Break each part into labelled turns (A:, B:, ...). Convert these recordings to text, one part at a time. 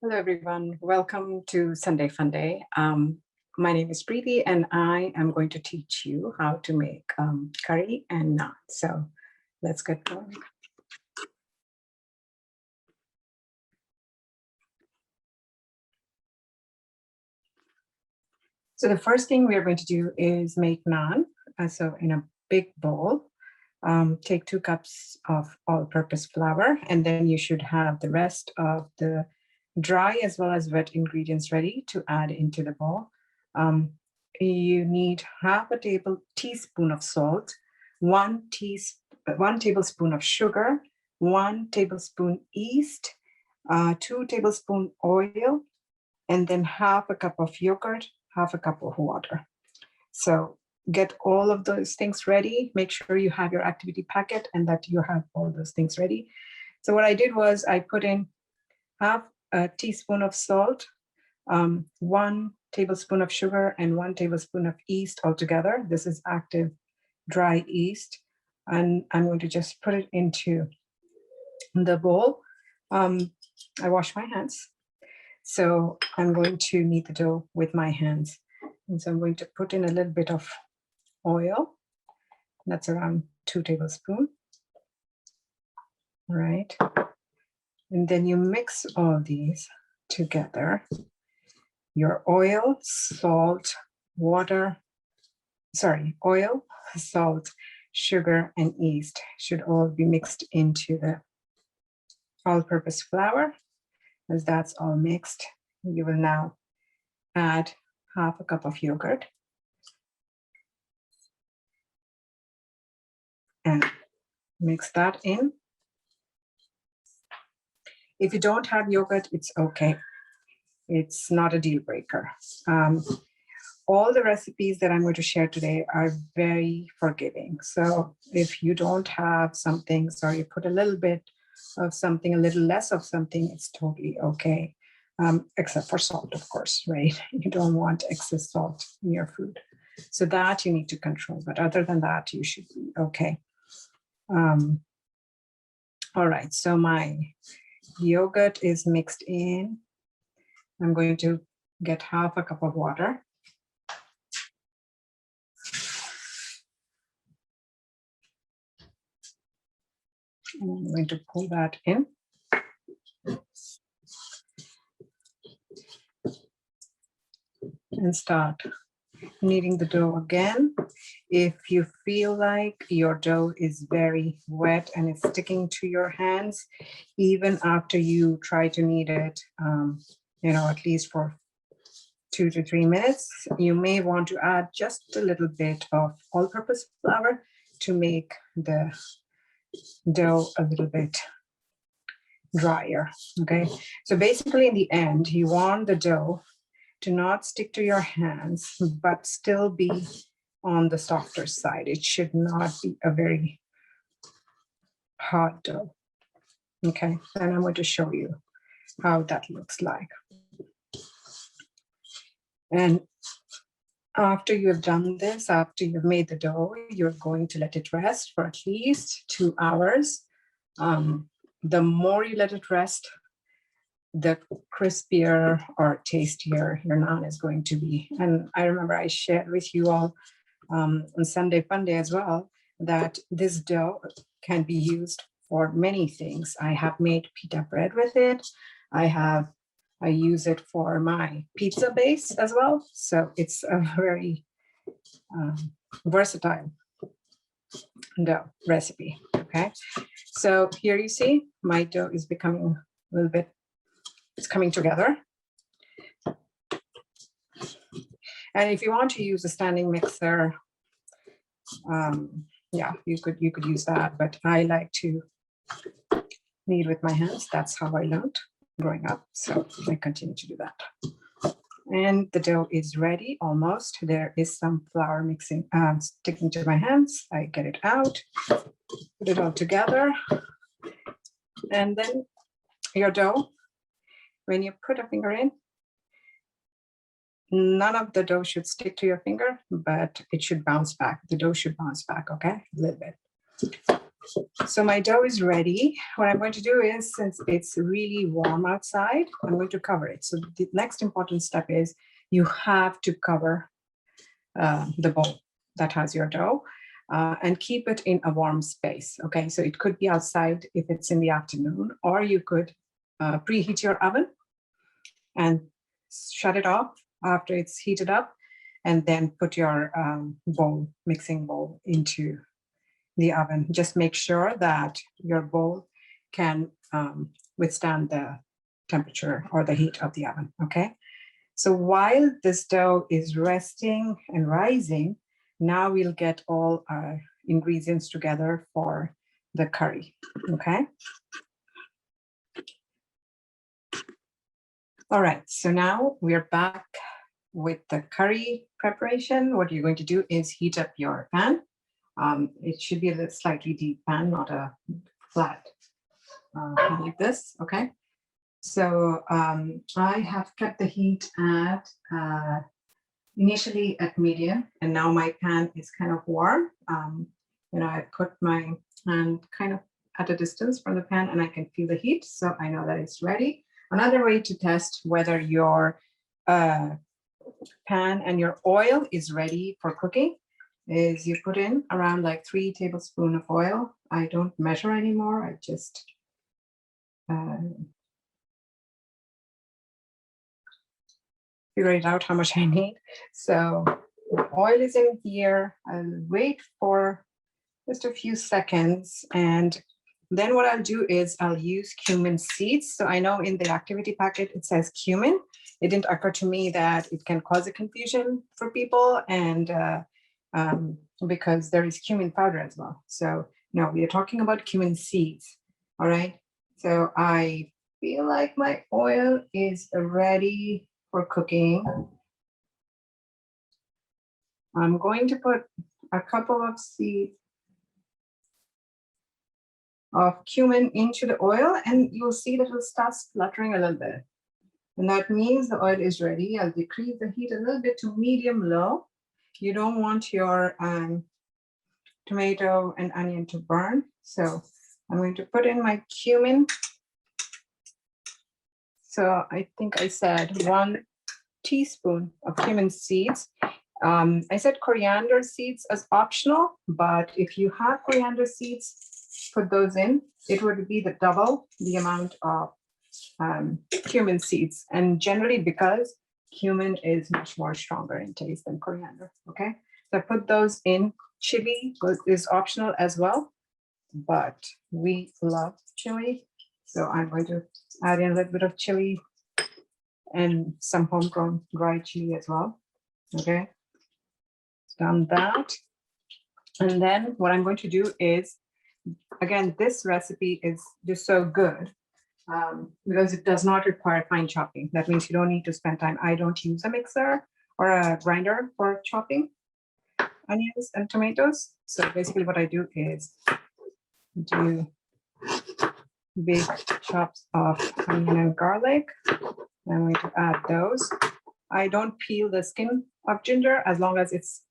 A: Hello, everyone. Welcome to Sunday Funday. My name is Priti, and I am going to teach you how to make curry and naan. So let's get going. So the first thing we are going to do is make naan. So in a big bowl, take 2 cups of all-purpose flour, and then you should have the rest of the dry as well as wet ingredients ready to add into the bowl. You need half a teaspoon of salt, 1 tablespoon of sugar, 1 tablespoon yeast, 2 tablespoon oil, and then half a cup of yogurt, half a cup of water. So get all of those things ready. Make sure you have your activity packet and that you have all those things ready. So what I did was I put in half a teaspoon of salt, 1 tablespoon of sugar, and 1 tablespoon of yeast altogether. This is active dry yeast. And I'm going to just put it into the bowl. I wash my hands. So I'm going to knead the dough with my hands. And so I'm going to put in a little bit of oil. That's around 2 tablespoons. All right. And then you mix all these together. Your oil, salt, sugar, and yeast should all be mixed into the all-purpose flour. As that's all mixed, you will now add half a cup of yogurt and mix that in. If you don't have yogurt, it's okay. It's not a deal breaker. All the recipes that I'm going to share today are very forgiving. So if you don't have something, or you put a little bit of something, a little less of something, it's totally okay. Except for salt, of course, right? You don't want excess salt in your food. So that you need to control. But other than that, you should be okay. All right, so my yogurt is mixed in. I'm going to get half a cup of water. I'm going to pull that in. And start kneading the dough again. If you feel like your dough is very wet and it's sticking to your hands, even after you try to knead it, at least for 2 to 3 minutes, you may want to add just a little bit of all-purpose flour to make the dough a little bit drier. Okay, so basically in the end, you want the dough to not stick to your hands, but still be on the softer side. It should not be a very hard dough. Okay, and I'm going to show you how that looks like. And after you've done this, after you've made the dough, you're going to let it rest for at least 2 hours. The more you let it rest, the crispier or tastier your naan is going to be. And I remember I shared with you all on Sunday Funday as well, that this dough can be used for many things. I have made pita bread with it. I use it for my pizza base as well. So it's a very versatile dough recipe. Okay, so here you see my dough is becoming a little bit, it's coming together. And if you want to use a standing mixer, yeah, you could use that, but I like to knead with my hands. That's how I learned growing up, so I continue to do that. And the dough is ready almost. There is some flour mixing, sticking to my hands. I get it out, put it all together, and then your dough, when you put a finger in, none of the dough should stick to your finger, but it should bounce back. The dough should bounce back, okay? A little bit. So my dough is ready. What I'm going to do is, since it's really warm outside, I'm going to cover it. So the next important step is you have to cover the bowl that has your dough and keep it in a warm space. Okay, so it could be outside if it's in the afternoon, or you could preheat your oven and shut it off after it's heated up, and then put your mixing bowl into the oven. Just make sure that your bowl can withstand the temperature or the heat of the oven, okay? So while this dough is resting and rising, now we'll get all our ingredients together for the curry, okay? All right, so now we're back with the curry preparation. What you're going to do is heat up your pan. It should be a little slightly deep pan, not a flat pan like this, okay? So I have kept the heat at initially at medium, and now my pan is kind of warm. I put my hand kind of at a distance from the pan and I can feel the heat, so I know that it's ready. Another way to test whether your pan and your oil is ready for cooking is you put in around like 3 tablespoons of oil. I don't measure anymore. I just figure it out how much I need. So the oil is in here. I'll wait for just a few seconds. And then what I'll do is I'll use cumin seeds. So I know in the activity packet, it says cumin. It didn't occur to me that it can cause a confusion for people, and because there is cumin powder as well. So no, we are talking about cumin seeds. All right. So I feel like my oil is ready for cooking. I'm going to put a couple of seeds of cumin into the oil, and you'll see that it'll start spluttering a little bit. And that means the oil is ready. I'll decrease the heat a little bit to medium-low. You don't want your tomato and onion to burn. So I'm going to put in my cumin. So I think I said 1 teaspoon of cumin seeds. I said coriander seeds as optional, but if you have coriander seeds, put those in. It would be the double the amount of cumin seeds. And generally because cumin is much more stronger in taste than coriander, okay? So I put those in. Chili is optional as well, but we love chili. So I'm going to add in a little bit of chili and some homegrown dry chili as well, okay? Done that. And then what I'm going to do is, again, this recipe is just so good because it does not require fine chopping. That means you don't need to spend time. I don't use a mixer or a grinder for chopping onions and tomatoes. So basically what I do is do big chops of onion and garlic. I'm going to add those. I don't peel the skin of ginger as long as it's,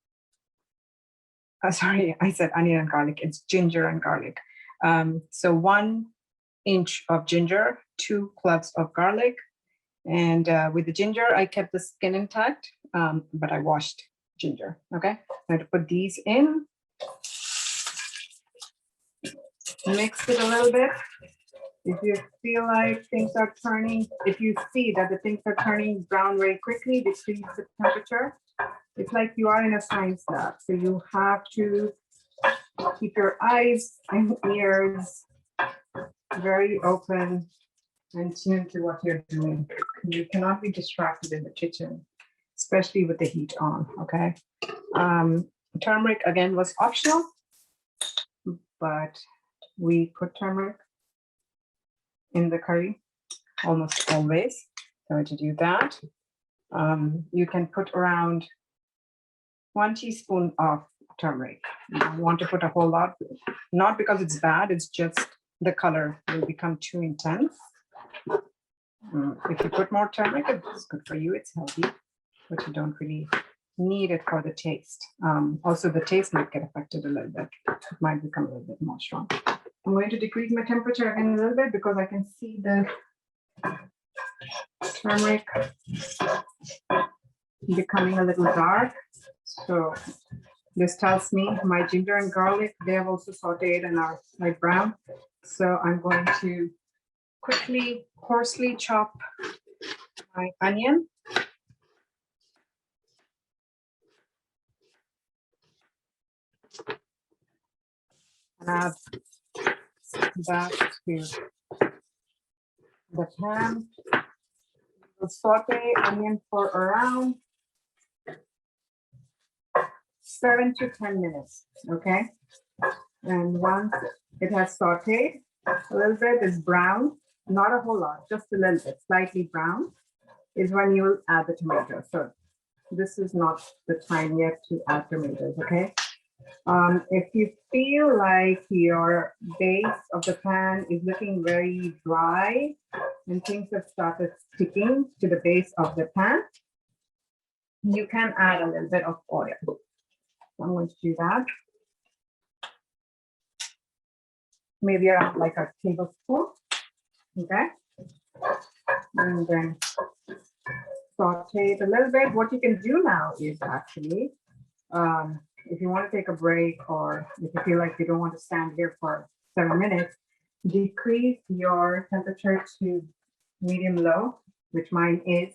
A: sorry, I said onion and garlic, it's ginger and garlic. So 1 inch of ginger, 2 cloves of garlic. And with the ginger, I kept the skin intact, but I washed ginger, okay? I'm going to put these in, mix it a little bit. If you feel like things are turning, if you see that the things are turning brown very quickly, decrease the temperature. It's like you are in a science lab. So you have to keep your eyes and ears very open and tuned to what you're doing. You cannot be distracted in the kitchen, especially with the heat on, okay? Turmeric, again, was optional, but we put turmeric in the curry almost always. So to do that, you can put around 1 teaspoon of turmeric. You don't want to put a whole lot, not because it's bad, it's just the color will become too intense. If you put more turmeric, it's good for you, it's healthy, but you don't really needed for the taste. Also, the taste might get affected a little bit. It might become a little bit more strong. I'm going to decrease my temperature again a little bit because I can see the turmeric becoming a little dark. So this tells me my ginger and garlic, they have also sauteed and are light brown. So I'm going to quickly, coarsely chop my onion. And add that to the pan. We'll saute onion for around 7 to 10 minutes, okay? And once it has sauteed, a little bit is brown, not a whole lot, just a little bit, slightly brown, is when you'll add the tomato. So this is not the time yet to add tomatoes, okay? If you feel like your base of the pan is looking very dry and things have started sticking to the base of the pan, you can add a little bit of oil. I'm going to do that. Maybe around like a tablespoon, okay? And then saute it a little bit. What you can do now is actually, if you want to take a break or if you feel like you don't want to stand here for 7 minutes, decrease your temperature to medium low, which mine is.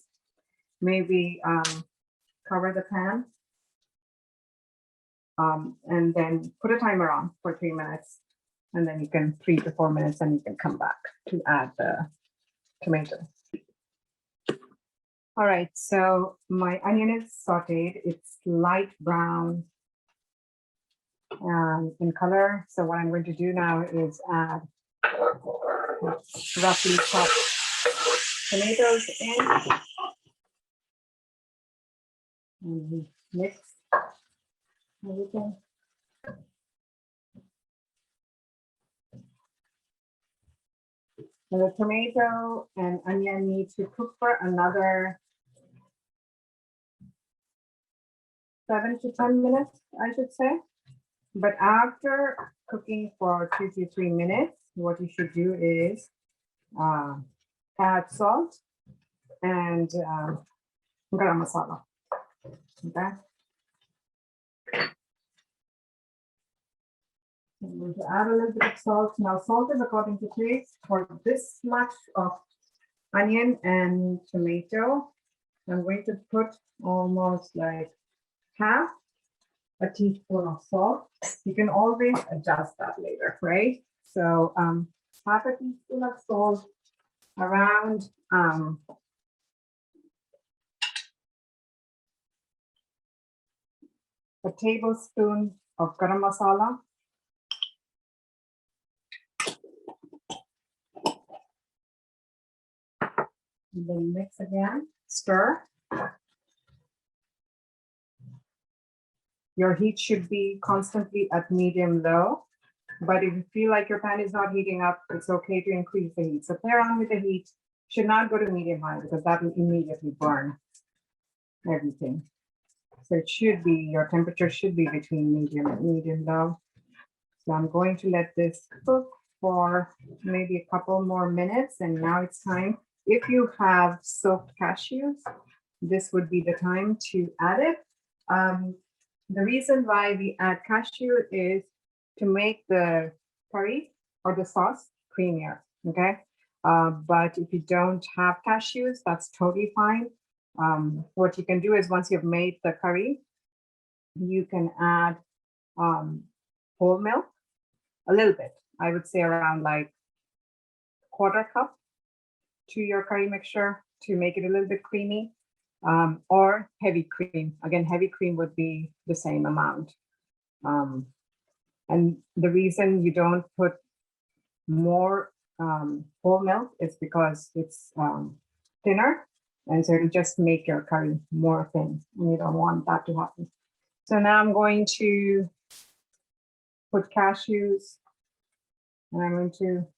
A: Maybe cover the pan and then put a timer on for 3 minutes. And then you can 3 to 4 minutes and you can come back to add the tomato. All right, so my onion is sauteed. It's light brown in color. So what I'm going to do now is add roughly chopped tomatoes in. And mix everything. And the tomato and onion need to cook for another 7 to 10 minutes, I should say. But after cooking for 2 to 3 minutes, what you should do is add salt and garam masala. Okay. I'm going to add a little bit of salt. Now, salt is according to taste. For this much of onion and tomato, I'm going to put almost like half a teaspoon of salt. You can always adjust that later, right? So half a teaspoon of salt, around a tablespoon of garam masala. And then mix again, stir. Your heat should be constantly at medium low, but if you feel like your pan is not heating up, it's okay to increase the heat. So play around with the heat. Should not go to medium high because that will immediately burn everything. So it should be, your temperature should be between medium and medium low. So I'm going to let this cook for maybe a couple more minutes. And now it's time. If you have soaked cashews, this would be the time to add it. The reason why we add cashew is to make the curry or the sauce creamier, okay? But if you don't have cashews, that's totally fine. What you can do is once you've made the curry, you can add whole milk, a little bit. I would say around like 1/4 cup to your curry mixture to make it a little bit creamy, or heavy cream. Again, heavy cream would be the same amount. And the reason you don't put more whole milk is because it's thinner, and so it'll just make your curry more thin, and you don't want that to happen. So now I'm going to put cashews, and I'm going to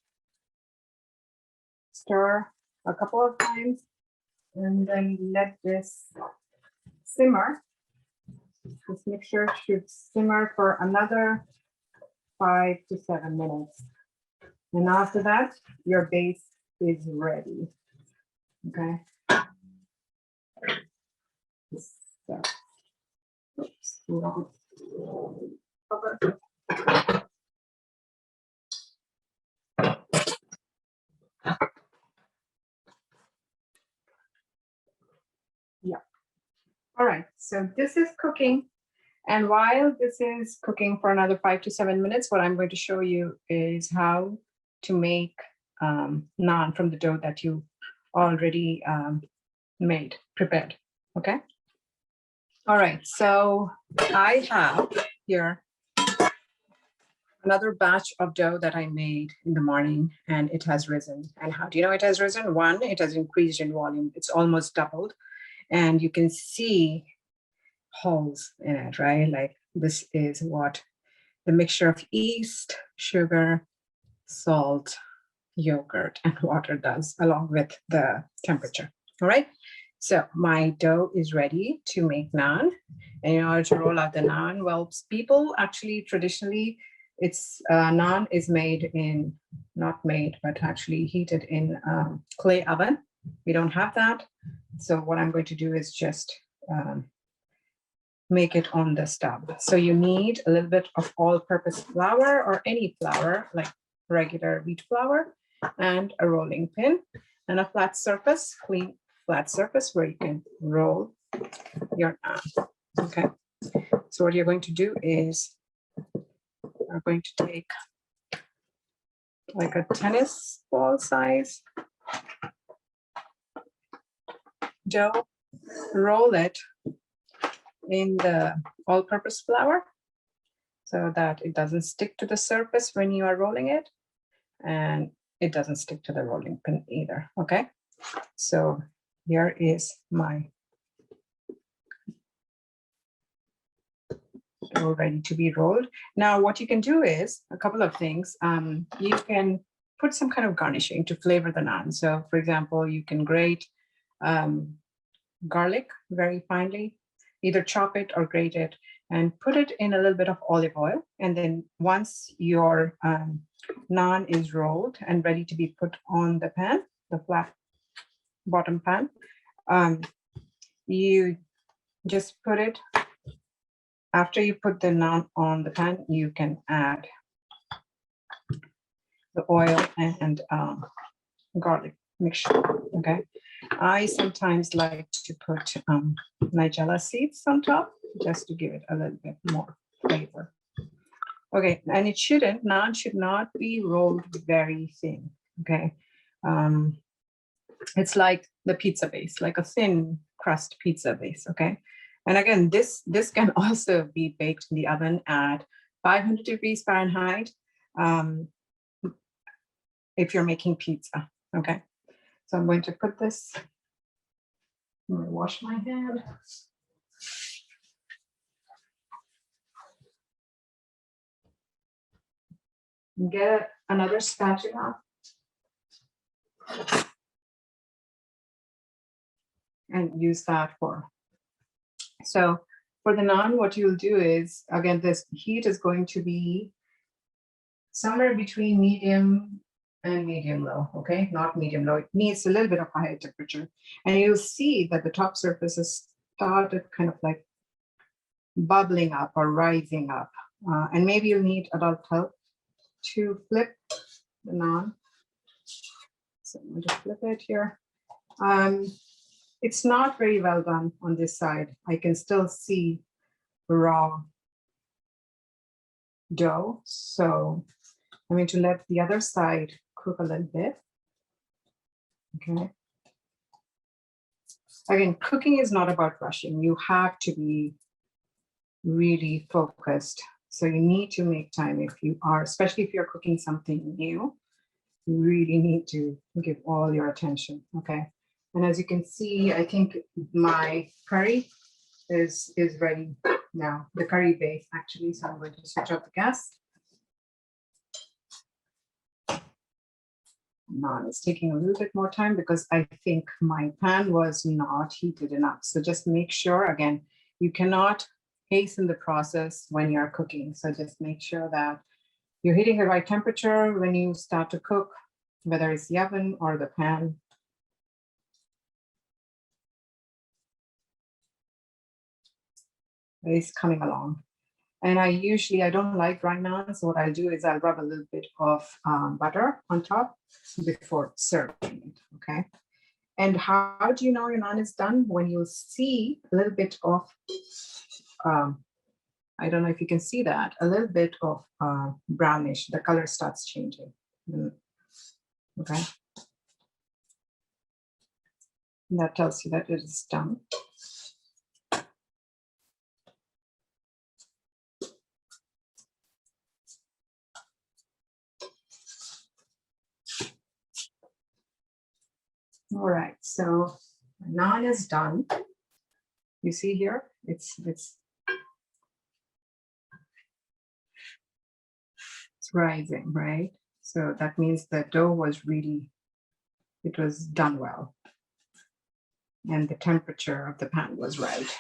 A: stir a couple of times and then let this simmer This mixture should simmer for another 5 to 7 minutes. And after that, your base is ready. Okay. So, oops, wrong. Cover. Yeah. All right. So this is cooking. And while this is cooking for another 5 to 7 minutes, what I'm going to show you is how to make naan from the dough that you already prepared. Okay. All right. So I have here another batch of dough that I made in the morning, and it has risen. And how do you know it has risen? One, it has increased in volume. It's almost doubled. And you can see holes in it, right? Like this is what the mixture of yeast, sugar, salt, yogurt, and water does, along with the temperature. All right. So my dough is ready to make naan. And in order to roll out the naan, well, people actually traditionally, it's naan is made in, not made, but actually heated in clay oven. We don't have that. So what I'm going to do is just make it on the stove. So you need a little bit of all-purpose flour or any flour, like regular wheat flour, and a rolling pin and a flat surface, clean flat surface where you can roll your naan. Okay. So what you're going to do is you're going to take like a tennis ball size dough, roll it in the all-purpose flour so that it doesn't stick to the surface when you are rolling it, and it doesn't stick to the rolling pin either. Okay, so here is my dough ready to be rolled. Now what you can do is a couple of things. You can put some kind of garnishing to flavor the naan. So for example, you can grate garlic very finely, either chop it or grate it, and put it in a little bit of olive oil. And then once your naan is rolled and ready to be put on the pan, the flat bottom pan, you just put it, after you put the naan on the pan, you can add the oil and garlic mixture. Okay. I sometimes like to put nigella seeds on top just to give it a little bit more flavor. Okay, and naan should not be rolled very thin. Okay, it's like the pizza base, like a thin crust pizza base. Okay, and again, this can also be baked in the oven at 500 degrees Fahrenheit if you're making pizza. Okay. So I'm going to put this, I'm going to wash my hand. Get another spatula. And use that for. So for the naan, what you'll do is, again, this heat is going to be somewhere between medium and medium low, okay? Not medium low, it needs a little bit of higher temperature. And you'll see that the top surface has started kind of like bubbling up or rising up. And maybe you'll need adult help to flip the naan. So I'm going to flip it here. It's not very well done on this side. I can still see raw dough. So I'm going to let the other side cook a little bit. Okay. Again, cooking is not about rushing. You have to be really focused. So you need to make time if you are, especially if you're cooking something new, you really need to give all your attention. Okay. And as you can see, I think my curry is ready now, the curry base actually. So I'm going to switch off the gas. Naan is taking a little bit more time because I think my pan was not heated enough. So just make sure, again, you cannot hasten the process when you're cooking. So just make sure that you're hitting the right temperature when you start to cook, whether it's the oven or the pan. It's coming along. And I don't like dry naan, so what I'll do is I'll rub a little bit of butter on top before serving it, okay? And how do you know your naan is done? When you see a little bit of, I don't know if you can see that, a little bit of brownish, the color starts changing, okay? And that tells you that it is done. All right, so naan is done. You see here, it's rising, right? So that means the dough was really, it was done well. And the temperature of the pan was right.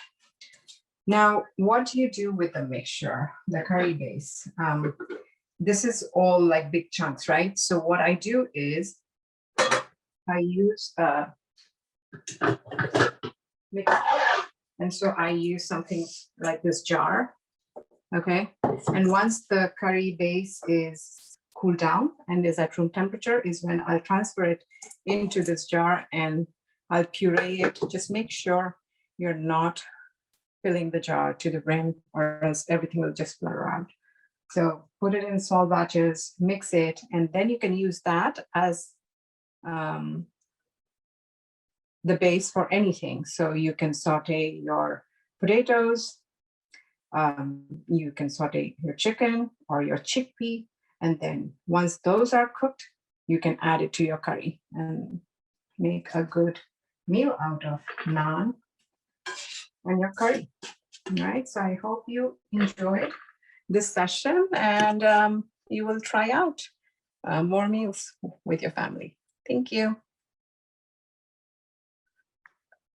A: Now, what do you do with the mixture, the curry base? This is all like big chunks, right? So what I do is I use mix, and so I use something like this jar, okay? And once the curry base is cooled down and is at room temperature is when I'll transfer it into this jar and I'll puree it. Just make sure you're not filling the jar to the brim or else everything will just flutter out. So put it in small batches, mix it, and then you can use that as the base for anything. So you can saute your potatoes, you can saute your chicken or your chickpea, and then once those are cooked, you can add it to your curry and make a good meal out of naan and your curry. All right, so I hope you enjoyed this session and you will try out more meals with your family. Thank you.